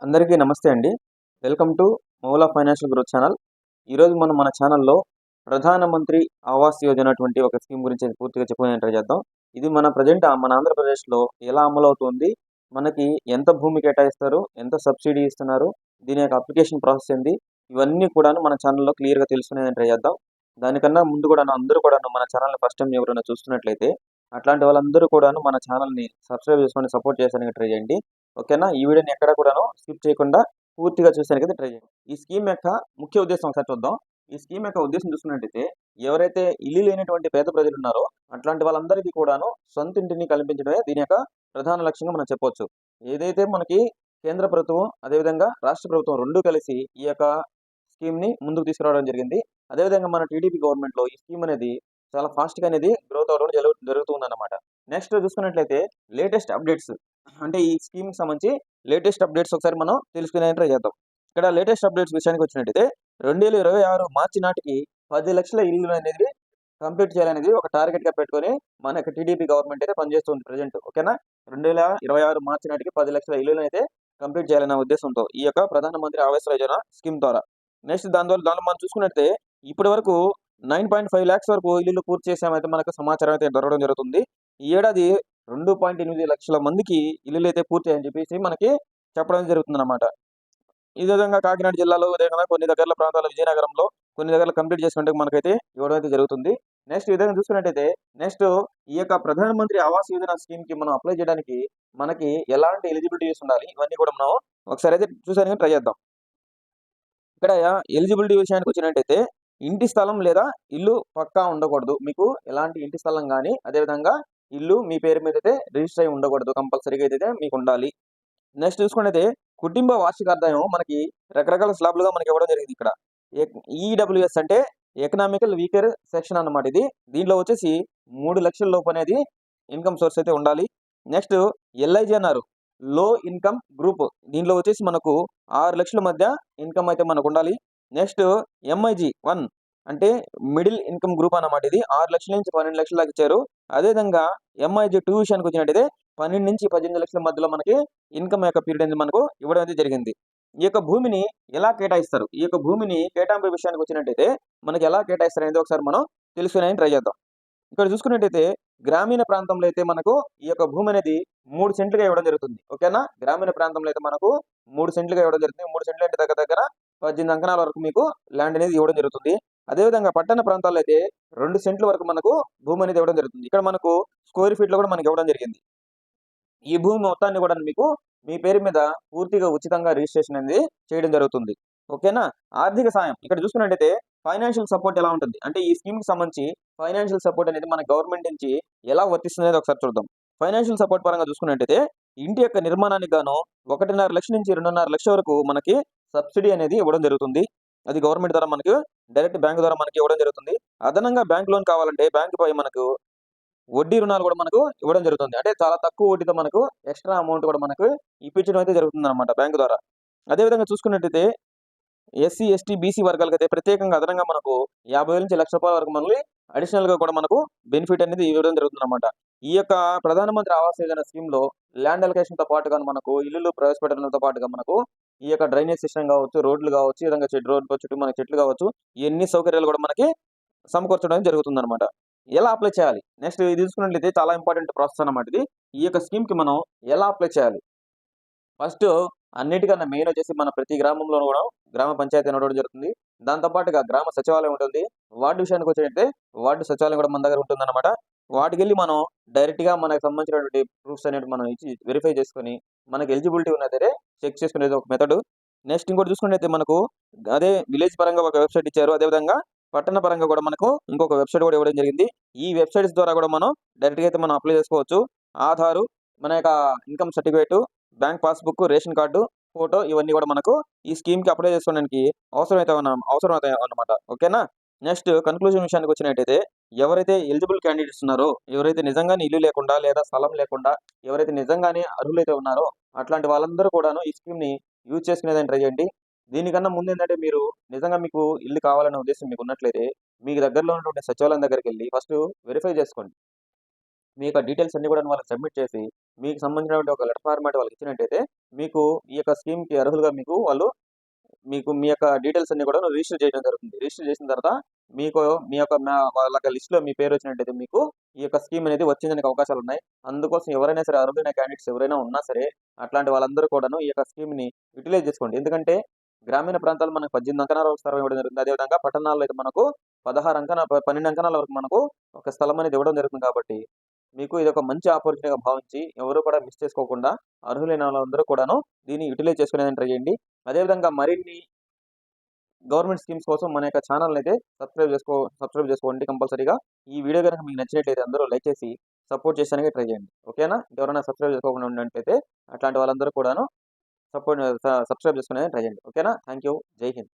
అందరికీ నమస్తే అండి. Welcome to Maula financial growth channel. ఈరోజు మనం మన ఛానల్‌లో ప్రధానమంత్రి ఆవాస్ యోజన అటువంటి ఒక స్కీమ్ గురించి పూర్తిగా చెప్పుకునే ట్రై చేద్దాం. ఇది మన ఆంధ్రప్రదేశ్‌లో ఎలా అమలవుతుంది? మనకి ఎంత భూమి కేటాయిస్తారు? ఎంత సబ్సిడీ ఇస్తున్నారు? దీని యొక్క అప్లికేషన్ ప్రాసెస్ ఏంది? ఇవన్నీ కూడాను మన ఛానల్‌లో క్లియర్‌గా తెలుసుకునేదని ట్రై చేద్దాం. దానికన్నా ముందు కూడాను అందరూ కూడాను మన ఛానల్‌ని ఫస్ట్ టైమ్ ఎవరైనా చూస్తున్నట్లయితే అట్లాంటి వాళ్ళందరూ కూడాను మన ఛానల్‌ని సబ్స్క్రైబ్ చేసుకొని సపోర్ట్ చేయడానికి ట్రై చేయండి. ఓకేనా? ఈ వీడియోని ఎక్కడ కూడాను స్కిప్ చేయకుండా పూర్తిగా చూసానికైతే ట్రై చేయండి. ఈ స్కీమ్ యొక్క ముఖ్య ఉద్దేశం ఒకసారి చూద్దాం. ఈ స్కీమ్ యొక్క ఉద్దేశం చూసుకున్నట్టయితే ఎవరైతే ఇల్లు లేనటువంటి పేద ప్రజలు ఉన్నారో అట్లాంటి వాళ్ళందరికీ కూడాను సొంత ఇంటిని కల్పించడమే దీని యొక్క ప్రధాన లక్ష్యంగా మనం చెప్పొచ్చు. ఏదైతే మనకి కేంద్ర ప్రభుత్వం అదేవిధంగా రాష్ట్ర ప్రభుత్వం రెండూ కలిసి ఈ యొక్క స్కీమ్‌ని ముందుకు తీసుకురావడం జరిగింది. అదేవిధంగా మన టీడీపీ గవర్నమెంట్‌లో ఈ స్కీమ్ అనేది చాలా ఫాస్ట్‌గా అనేది గ్రోత్ అవ్వడం జరుగుతుందన్నమాట. నెక్స్ట్ చూసుకున్నట్లయితే లేటెస్ట్ అప్డేట్స్ అంటే ఈ స్కీమ్‌కి సంబంధించి లేటెస్ట్ అప్డేట్స్ ఒకసారి మనం తెలుసుకునేందుకు ట్రై చేద్దాం. ఇక్కడ లేటెస్ట్ అప్డేట్స్ విషయానికి వచ్చినట్టయితే 2026 మార్చి నాటికి 10 లక్షల ఇల్లు అనేది కంప్లీట్ చేయాలనేది ఒక టార్గెట్‌గా పెట్టుకొని మన యొక్క టీడీపీ గవర్నమెంట్ అయితే పనిచేస్తుంది ప్రెజెంట్. ఓకేనా? 2026 మార్చి నాటికి 10 లక్షల ఇల్లులనైతే కంప్లీట్ చేయాలనే ఉద్దేశంతో ఈ యొక్క ప్రధానమంత్రి ఆవాస్ యోజన స్కీమ్ ద్వారా. నెక్స్ట్ దాంట్లో మనం చూసుకున్నట్లయితే ఇప్పటి వరకు 9.5 లాక్స్ వరకు ఇల్లులు పూర్తి చేసామైతే మనకు సమాచారం అయితే దొరకడం జరుగుతుంది. ఈ ఏడాది 2.8 లక్షల మందికి ఇల్లులైతే పూర్తయ్యాయని చెప్పేసి మనకి చెప్పడం జరుగుతుందన్నమాట. ఈ విధంగా కాకినాడ జిల్లాలో అదేవిధంగా కొన్ని దగ్గరల ప్రాంతాల్లో విజయనగరంలో కొన్ని దగ్గరలో కంప్లీట్ చేసుకుంటే మనకైతే ఇవ్వడం అయితే జరుగుతుంది. నెక్స్ట్ ఈ విధంగా చూసుకున్నట్టయితే నెక్స్ట్ ఈ యొక్క ప్రధానమంత్రి ఆవాస్ యోజన స్కీమ్‌కి మనం అప్లై చేయడానికి మనకి ఎలాంటి ఎలిజిబిలిటీస్ ఉండాలి? ఇవన్నీ కూడా మనం ఒకసారి అయితే చూసానికి ట్రై చేద్దాం. ఇక్కడ ఎలిజిబిలిటీ విషయానికి వచ్చినట్టయితే ఇంటి స్థలం లేదా ఇల్లు పక్కా ఉండకూడదు. మీకు ఎలాంటి ఇంటి స్థలం గాని, అదేవిధంగా ఇల్లు మీ పేరు మీద అయితే రిజిస్టర్ అయ్యి ఉండకూడదు. కంపల్సరీగా అయితే మీకు ఉండాలి. నెక్స్ట్ చూసుకున్నట్టయితే కుటుంబ వార్షిక ఆదాయం మనకి రకరకాల స్లాబ్‌లుగా మనకి ఇవ్వడం జరిగింది ఇక్కడ. ఈడబ్ల్యూఎస్ అంటే ఎకనామికల్ వీకర్ సెక్షన్ అన్నమాట ఇది. దీంట్లో వచ్చేసి 3,00,000 లోపు అనేది ఇన్‌కమ్ సోర్స్ అయితే ఉండాలి. నెక్స్ట్ ఎల్ఐజీ అన్నారు. లో ఇన్‌కమ్ గ్రూప్. దీంట్లో వచ్చేసి మనకు 6,00,000 మధ్య ఇన్‌కమ్ అయితే మనకుండాలి. నెక్స్ట్ ఎంఐజీ 1 అంటే మిడిల్ ఇన్‌కమ్ గ్రూప్ అన్నమాట ఇది. 6,00,000 నుంచి 12,00,000 దాకా ఇచ్చారు. అదేవిధంగా ఎంఐజీ 2 విషయానికి వచ్చినట్టయితే 12 నుంచి 18 లక్షల మధ్యలో మనకి ఇన్‌కమ్ యొక్క పీరియడ్ అనేది మనకు ఇవ్వడం అయితే జరిగింది. ఈ యొక్క భూమిని ఎలా కేటాయిస్తారు? ఈ యొక్క భూమిని కేటాయింపు విషయానికి వచ్చినట్టయితే మనకి ఎలా కేటాయిస్తారనేది ఒకసారి మనం తెలుసుకునేందుకు ట్రై చేద్దాం. ఇక్కడ చూసుకున్నట్టయితే గ్రామీణ ప్రాంతంలో అయితే మనకు ఈ యొక్క భూమి అనేది 3 సెంట్లుగా ఇవ్వడం జరుగుతుంది. ఓకేనా? గ్రామీణ ప్రాంతంలో అయితే మనకు 3 సెంట్లుగా ఇవ్వడం జరుగుతుంది. 3 సెంట్లు అంటే దగ్గర దగ్గర 18 అంకణాల వరకు మీకు ల్యాండ్ అనేది ఇవ్వడం జరుగుతుంది. అదేవిధంగా పట్టణ ప్రాంతాల్లో అయితే 2 సెంట్ల వరకు మనకు భూమి అనేది ఇవ్వడం జరుగుతుంది. ఇక్కడ మనకు స్క్వేర్ ఫీట్‌లో కూడా మనకి ఇవ్వడం జరిగింది. ఈ భూమి మొత్తాన్ని కూడా మీకు మీ పేరు మీద పూర్తిగా ఉచితంగా రిజిస్ట్రేషన్ అనేది చేయడం జరుగుతుంది. ఓకేనా? ఆర్థిక సాయం ఇక్కడ చూసుకున్నట్టయితే ఫైనాన్షియల్ సపోర్ట్ ఎలా ఉంటుంది? అంటే ఈ స్కీమ్‌కి సంబంధించి ఫైనాన్షియల్ సపోర్ట్ అనేది మన గవర్నమెంట్ నుంచి ఎలా వర్తిస్తుందనేది ఒకసారి చూద్దాం. ఫైనాన్షియల్ సపోర్ట్ పరంగా చూసుకున్నట్టయితే ఇంటి యొక్క నిర్మాణానికి గాను 1.5 లక్షల నుంచి 2.5 లక్షల వరకు మనకి సబ్సిడీ అనేది ఇవ్వడం జరుగుతుంది. అది గవర్నమెంట్ ద్వారా మనకు డైరెక్ట్ బ్యాంక్ ద్వారా మనకి ఇవ్వడం జరుగుతుంది. అదనంగా బ్యాంక్ లోన్ కావాలంటే బ్యాంక్‌పై మనకు వడ్డీ రుణాలు కూడా మనకు ఇవ్వడం జరుగుతుంది. అంటే చాలా తక్కువ వడ్డీతో మనకు ఎక్స్‌ట్రా అమౌంట్ కూడా మనకు ఇప్పించడం అయితే జరుగుతుందన్నమాట బ్యాంక్ ద్వారా. అదే విధంగా చూసుకున్నట్టయితే ఎస్సీ, ఎస్టీ, బీసీ వర్గాలకైతే ప్రత్యేకంగా అదనంగా మనకు 50,000 నుంచి ₹1,00,000 వరకు మళ్ళీ అడిషనల్‌గా కూడా మనకు బెనిఫిట్ అనేది ఇవ్వడం జరుగుతుందన్నమాట. ఈ యొక్క ప్రధానమంత్రి ఆవాస్ యోజన స్కీమ్‌లో ల్యాండ్ అలొకేషన్‌తో పాటుగా మనకు ఇల్లులు ప్రవేశపెట్టడంతో పాటుగా మనకు ఈ యొక్క డ్రైనేజ్ సిస్టమ్ కావచ్చు, రోడ్లు కావచ్చు, ఈ విధంగా రోడ్డు చుట్టూ మనకి చెట్లు కావచ్చు, ఇయన్నీ సౌకర్యాలు కూడా మనకి సమకూర్చడం జరుగుతుందన్నమాట. ఎలా అప్లై చేయాలి? నెక్స్ట్ ఇది చూసుకున్నట్లయితే చాలా ఇంపార్టెంట్ ప్రాసెస్ అన్నమాట ఇది. ఈ యొక్క స్కీమ్‌కి మనం ఎలా అప్లై చేయాలి? ఫస్ట్ అన్నిటికన్నా మెయిన్ వచ్చేసి మన ప్రతి గ్రామంలోనూ కూడా గ్రామ పంచాయతీ నడవడం జరుగుతుంది. దాంతో పాటుగా గ్రామ సచివాలయం ఉంటుంది. వార్డు విషయానికి వచ్చినట్టయితే వార్డు సచివాలయం కూడా మన దగ్గర ఉంటుందన్నమాట. వాటికెళ్ళి మనం డైరెక్ట్‌గా మనకు సంబంధించినటువంటి ప్రూఫ్స్ అనేటివి మనం ఇచ్చి వెరిఫై చేసుకొని మనకు ఎలిజిబిలిటీ ఉన్నదైతే చెక్ చేసుకునేది ఒక మెథడు. నెక్స్ట్ ఇంకోటి చూసుకున్నట్టయితే మనకు అదే విలేజ్ పరంగా ఒక వెబ్‌సైట్ ఇచ్చారు. అదేవిధంగా పట్టణ పరంగా కూడా మనకు ఇంకొక వెబ్‌సైట్ కూడా ఇవ్వడం జరిగింది. ఈ వెబ్‌సైట్స్ ద్వారా కూడా మనం డైరెక్ట్‌గా అయితే మనం అప్లై చేసుకోవచ్చు. ఆధారు, మన యొక్క income certificate, bank passbook, ration card, photo ఇవన్నీ కూడా మనకు ఈ స్కీమ్‌కి అప్లై చేసుకోవడానికి అవసరమవుతాయి అన్నమాట. ఓకేనా? నెక్స్ట్ కన్క్లూజన్ విషయానికి వచ్చినట్టయితే ఎవరైతే ఎలిజిబుల్ క్యాండిడేట్స్ ఉన్నారో, ఎవరైతే నిజంగానే ఇల్లు లేకుండా లేదా స్థలం లేకుండా ఎవరైతే నిజంగానే అర్హులైతే ఉన్నారో అట్లాంటి వాళ్ళందరూ కూడాను ఈ స్కీమ్‌ని యూజ్ చేసుకునేదానికి ట్రై చేయండి. దీనికన్నా ముందేంటంటే మీరు నిజంగా మీకు ఇల్లు కావాలనే ఉద్దేశం మీకున్నట్లయితే మీకు దగ్గరలో ఉన్నటువంటి సచివాలయం దగ్గరికెళ్లి ఫస్ట్ వెరిఫై చేసుకోండి. మీ యొక్క డీటెయిల్స్ అన్నీ కూడా వాళ్ళకి సబ్మిట్ చేసి, మీకు సంబంధించినటువంటి ఒక లెటర్ ఫార్మాట్ వాళ్ళకి ఇచ్చినట్టయితే, మీకు ఈ యొక్క స్కీమ్‌కి అర్హులుగా వాళ్ళు మీ యొక్క డీటెయిల్స్ అన్నీ కూడా రిజిస్టర్ చేయడం జరుగుతుంది. రిజిస్టర్ చేసిన తర్వాత మీకు మీ యొక్క వాళ్ళకి లిస్ట్‌లో మీ పేరు వచ్చినట్టయితే మీకు ఈ యొక్క స్కీమ్ అనేది వచ్చేదానికి అవకాశాలున్నాయి. అందుకోసం ఎవరైనా సరే అర్హులైన క్యాండిడేట్స్ ఎవరైనా ఉన్నా సరే, అట్లాంటి వాళ్ళందరూ కూడాను ఈ యొక్క స్కీమ్‌ని యుటిలైజ్ చేసుకోండి. ఎందుకంటే గ్రామీణ ప్రాంతాల్లో మనకు 18 అంకణాల వరకు స్థలం ఇవ్వడం జరుగుతుంది. అదేవిధంగా పట్టణాల్లో అయితే మనకు 12 అంకణాల వరకు మనకు ఒక స్థలం అనేది ఇవ్వడం జరుగుతుంది కాబట్టి, మీకు ఇదొక మంచి ఆపర్చునిటీగా భావించి ఎవరు కూడా మిస్ చేసుకోకుండా అర్హులైన వాళ్ళందరూ కూడాను దీన్ని యుటిలైజ్ చేసుకునేదానికి ట్రై చేయండి. అదేవిధంగా మరిన్ని గవర్నమెంట్ స్కీమ్స్ కోసం మన యొక్క ఛానల్‌నైతే సబ్స్క్రైబ్ చేసుకోండి కంపల్సరీగా. ఈ వీడియో గనుక మీకు నచ్చినట్లయితే అందరూ లైక్ చేసి సపోర్ట్ చేసేదానికి ట్రై చేయండి. ఓకేనా? ఇంకెవరైనా సబ్స్క్రైబ్ చేసుకోకుండా ఉన్నట్టయితే అట్లాంటి వాళ్ళందరూ కూడాను సబ్స్క్రైబ్ చేసుకునేదానికి ట్రై చేయండి. ఓకేనా? Thank you. జై హింద్.